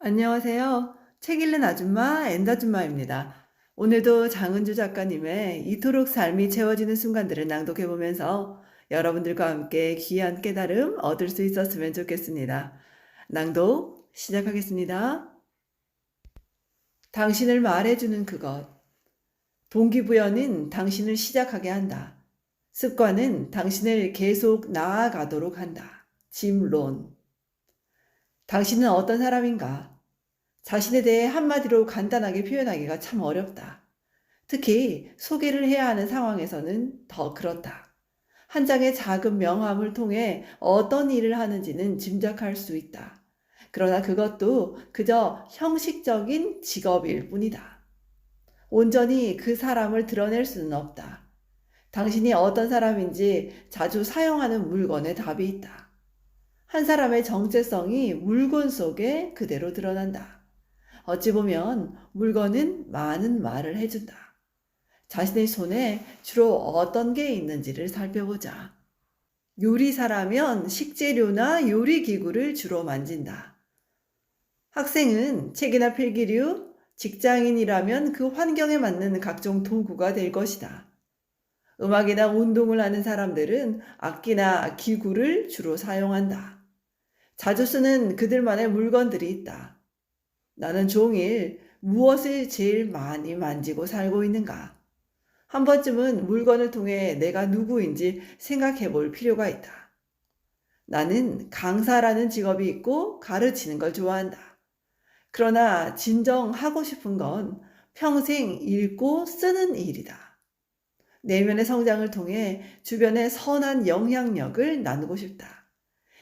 안녕하세요. 책 읽는 아줌마 엔다줌마입니다. 오늘도 장은주 작가님의 이토록 삶이 채워지는 순간들을 낭독해보면서 여러분들과 함께 귀한 깨달음 얻을 수 있었으면 좋겠습니다. 낭독 시작하겠습니다. 당신을 말해주는 그것. 동기부여는 당신을 시작하게 한다. 습관은 당신을 계속 나아가도록 한다. 짐 론. 당신은 어떤 사람인가? 자신에 대해 한마디로 간단하게 표현하기가 참 어렵다. 특히 소개를 해야 하는 상황에서는 더 그렇다. 한 장의 작은 명함을 통해 어떤 일을 하는지는 짐작할 수 있다. 그러나 그것도 그저 형식적인 직업일 뿐이다. 온전히 그 사람을 드러낼 수는 없다. 당신이 어떤 사람인지 자주 사용하는 물건에 답이 있다. 한 사람의 정체성이 물건 속에 그대로 드러난다. 어찌 보면 물건은 많은 말을 해준다. 자신의 손에 주로 어떤 게 있는지를 살펴보자. 요리사라면 식재료나 요리기구를 주로 만진다. 학생은 책이나 필기류, 직장인이라면 그 환경에 맞는 각종 도구가 될 것이다. 음악이나 운동을 하는 사람들은 악기나 기구를 주로 사용한다. 자주 쓰는 그들만의 물건들이 있다. 나는 종일 무엇을 제일 많이 만지고 살고 있는가? 한 번쯤은 물건을 통해 내가 누구인지 생각해 볼 필요가 있다. 나는 강사라는 직업이 있고 가르치는 걸 좋아한다. 그러나 진정 하고 싶은 건 평생 읽고 쓰는 일이다. 내면의 성장을 통해 주변에 선한 영향력을 나누고 싶다.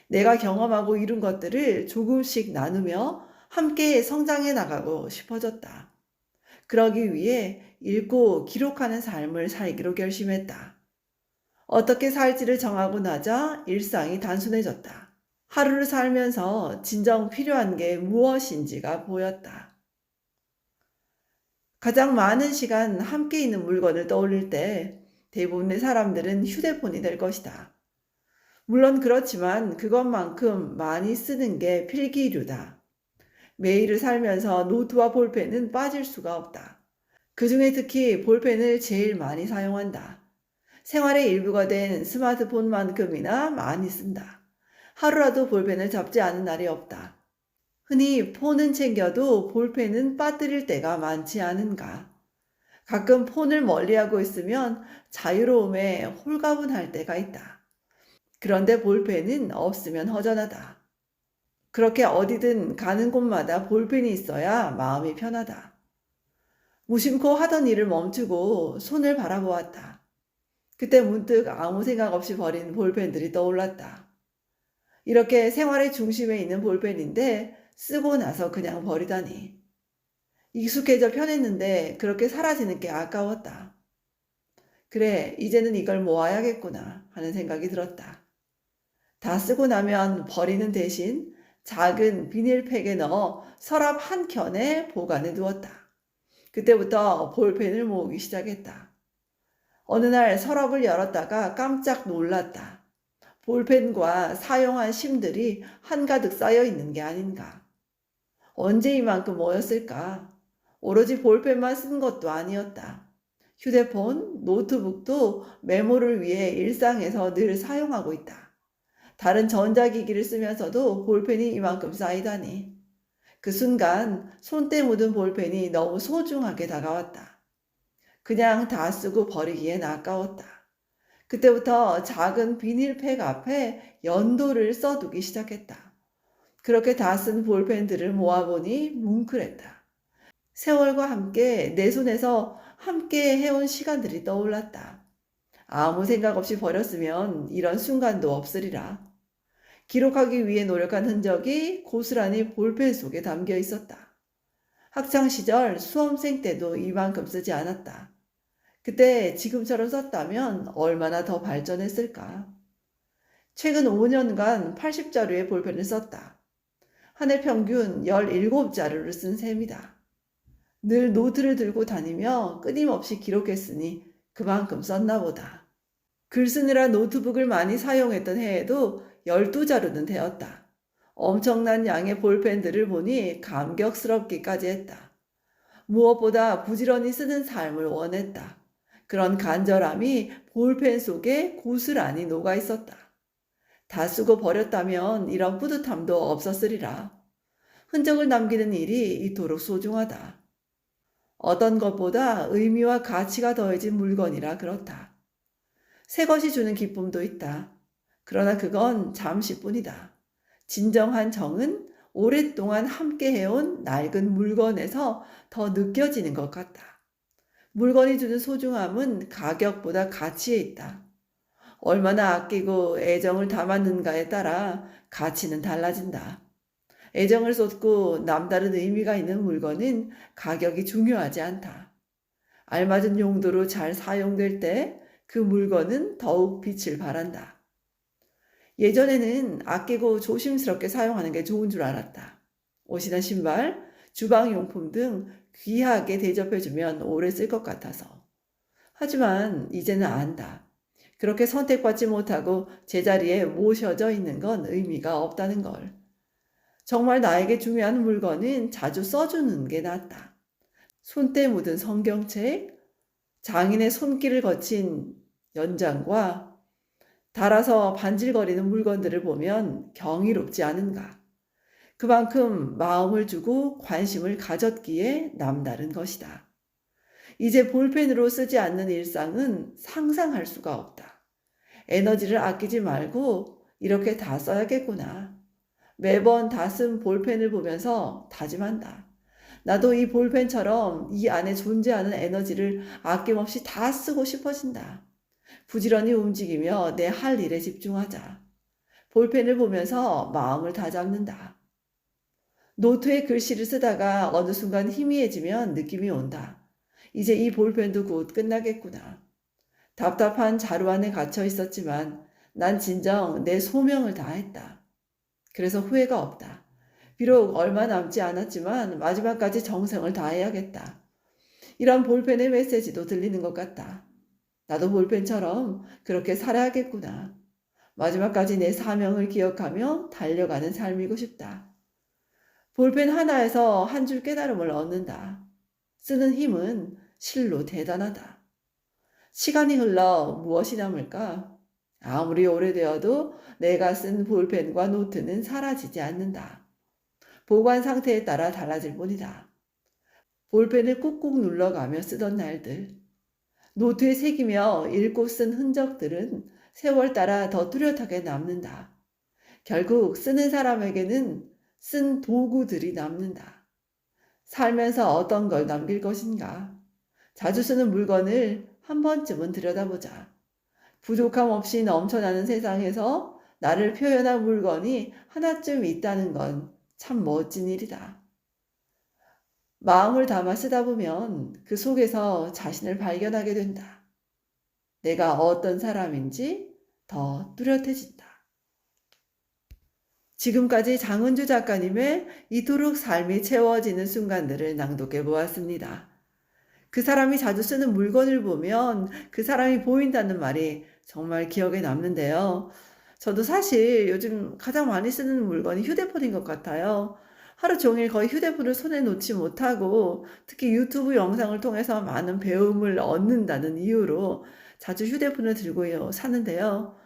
내가 경험하고 이룬 것들을 조금씩 나누며 함께 성장해 나가고 싶어졌다. 그러기 위해 읽고 기록하는 삶을 살기로 결심했다. 어떻게 살지를 정하고 나자 일상이 단순해졌다. 하루를 살면서 진정 필요한 게 무엇인지가 보였다. 가장 많은 시간 함께 있는 물건을 떠올릴 때 대부분의 사람들은 휴대폰이 될 것이다. 물론 그렇지만 그것만큼 많이 쓰는 게 필기류다. 매일을 살면서 노트와 볼펜은 빠질 수가 없다. 그 중에 특히 볼펜을 제일 많이 사용한다. 생활의 일부가 된 스마트폰만큼이나 많이 쓴다. 하루라도 볼펜을 잡지 않은 날이 없다. 흔히 폰은 챙겨도 볼펜은 빠뜨릴 때가 많지 않은가. 가끔 폰을 멀리하고 있으면 자유로움에 홀가분할 때가 있다. 그런데 볼펜은 없으면 허전하다. 그렇게 어디든 가는 곳마다 볼펜이 있어야 마음이 편하다. 무심코 하던 일을 멈추고 손을 바라보았다. 그때 문득 아무 생각 없이 버린 볼펜들이 떠올랐다. 이렇게 생활의 중심에 있는 볼펜인데 쓰고 나서 그냥 버리다니. 익숙해져 편했는데 그렇게 사라지는 게 아까웠다. 그래, 이제는 이걸 모아야겠구나 하는 생각이 들었다. 다 쓰고 나면 버리는 대신 작은 비닐팩에 넣어 서랍 한켠에 보관해 두었다. 그때부터 볼펜을 모으기 시작했다. 어느 날 서랍을 열었다가 깜짝 놀랐다. 볼펜과 사용한 심들이 한가득 쌓여 있는 게 아닌가. 언제 이만큼 모였을까? 오로지 볼펜만 쓴 것도 아니었다. 휴대폰, 노트북도 메모를 위해 일상에서 늘 사용하고 있다. 다른 전자기기를 쓰면서도 볼펜이 이만큼 쌓이다니. 그 순간 손때 묻은 볼펜이 너무 소중하게 다가왔다. 그냥 다 쓰고 버리기엔 아까웠다. 그때부터 작은 비닐팩 앞에 연도를 써두기 시작했다. 그렇게 다 쓴 볼펜들을 모아보니 뭉클했다. 세월과 함께 내 손에서 함께 해온 시간들이 떠올랐다. 아무 생각 없이 버렸으면 이런 순간도 없으리라. 기록하기 위해 노력한 흔적이 고스란히 볼펜 속에 담겨 있었다. 학창시절 수험생 때도 이만큼 쓰지 않았다. 그때 지금처럼 썼다면 얼마나 더 발전했을까. 최근 5년간 80자루의 볼펜을 썼다. 한 해 평균 17자루를 쓴 셈이다. 늘 노트를 들고 다니며 끊임없이 기록했으니 그만큼 썼나 보다. 글 쓰느라 노트북을 많이 사용했던 해에도 12자루는 되었다. 엄청난 양의 볼펜들을 보니 감격스럽기까지 했다. 무엇보다 부지런히 쓰는 삶을 원했다. 그런 간절함이 볼펜 속에 고스란히 녹아 있었다. 다 쓰고 버렸다면 이런 뿌듯함도 없었으리라. 흔적을 남기는 일이 이토록 소중하다. 어떤 것보다 의미와 가치가 더해진 물건이라 그렇다. 새 것이 주는 기쁨도 있다. 그러나 그건 잠시뿐이다. 진정한 정은 오랫동안 함께 해온 낡은 물건에서 더 느껴지는 것 같다. 물건이 주는 소중함은 가격보다 가치에 있다. 얼마나 아끼고 애정을 담았는가에 따라 가치는 달라진다. 애정을 쏟고 남다른 의미가 있는 물건은 가격이 중요하지 않다. 알맞은 용도로 잘 사용될 때 그 물건은 더욱 빛을 발한다. 예전에는 아끼고 조심스럽게 사용하는 게 좋은 줄 알았다. 옷이나 신발, 주방용품 등 귀하게 대접해주면 오래 쓸 것 같아서. 하지만 이제는 안다. 그렇게 선택받지 못하고 제자리에 모셔져 있는 건 의미가 없다는 걸. 정말 나에게 중요한 물건은 자주 써주는 게 낫다. 손때 묻은 성경책, 장인의 손길을 거친 연장과 달아서 반질거리는 물건들을 보면 경이롭지 않은가. 그만큼 마음을 주고 관심을 가졌기에 남다른 것이다. 이제 볼펜으로 쓰지 않는 일상은 상상할 수가 없다. 에너지를 아끼지 말고 이렇게 다 써야겠구나. 매번 다 쓴 볼펜을 보면서 다짐한다. 나도 이 볼펜처럼 이 안에 존재하는 에너지를 아낌없이 다 쓰고 싶어진다. 부지런히 움직이며 내 할 일에 집중하자. 볼펜을 보면서 마음을 다잡는다. 노트에 글씨를 쓰다가 어느 순간 희미해지면 느낌이 온다. 이제 이 볼펜도 곧 끝나겠구나. 답답한 자루 안에 갇혀 있었지만 난 진정 내 소명을 다했다. 그래서 후회가 없다. 비록 얼마 남지 않았지만 마지막까지 정성을 다해야겠다. 이런 볼펜의 메시지도 들리는 것 같다. 나도 볼펜처럼 그렇게 살아야겠구나. 마지막까지 내 사명을 기억하며 달려가는 삶이고 싶다. 볼펜 하나에서 한 줄 깨달음을 얻는다. 쓰는 힘은 실로 대단하다. 시간이 흘러 무엇이 남을까? 아무리 오래되어도 내가 쓴 볼펜과 노트는 사라지지 않는다. 보관 상태에 따라 달라질 뿐이다. 볼펜을 꾹꾹 눌러가며 쓰던 날들, 노트에 새기며 읽고 쓴 흔적들은 세월 따라 더 뚜렷하게 남는다. 결국 쓰는 사람에게는 쓴 도구들이 남는다. 살면서 어떤 걸 남길 것인가? 자주 쓰는 물건을 한 번쯤은 들여다보자. 부족함 없이 넘쳐나는 세상에서 나를 표현한 물건이 하나쯤 있다는 건 참 멋진 일이다. 마음을 담아 쓰다 보면 그 속에서 자신을 발견하게 된다. 내가 어떤 사람인지 더 뚜렷해진다. 지금까지 장은주 작가님의 이토록 삶이 채워지는 순간들을 낭독해 보았습니다. 그 사람이 자주 쓰는 물건을 보면 그 사람이 보인다는 말이 정말 기억에 남는데요. 저도 사실 요즘 가장 많이 쓰는 물건이 휴대폰인 것 같아요. 하루 종일 거의 휴대폰을 손에 놓지 못하고 특히 유튜브 영상을 통해서 많은 배움을 얻는다는 이유로 자주 휴대폰을 들고 사는데요.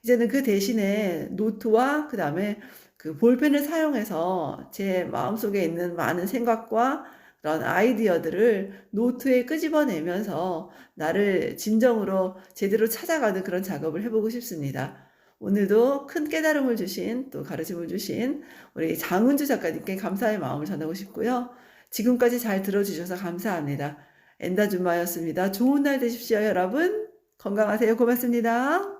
이제는 그 대신에 노트와 그다음에 그 볼펜을 사용해서 제 마음속에 있는 많은 생각과 그런 아이디어들을 노트에 끄집어내면서 나를 진정으로 제대로 찾아가는 그런 작업을 해보고 싶습니다. 오늘도 큰 깨달음을 주신 또 가르침을 주신 우리 장은주 작가님께 감사의 마음을 전하고 싶고요. 지금까지 잘 들어주셔서 감사합니다. 엔다줌마였습니다. 좋은 날 되십시오, 여러분. 건강하세요. 고맙습니다.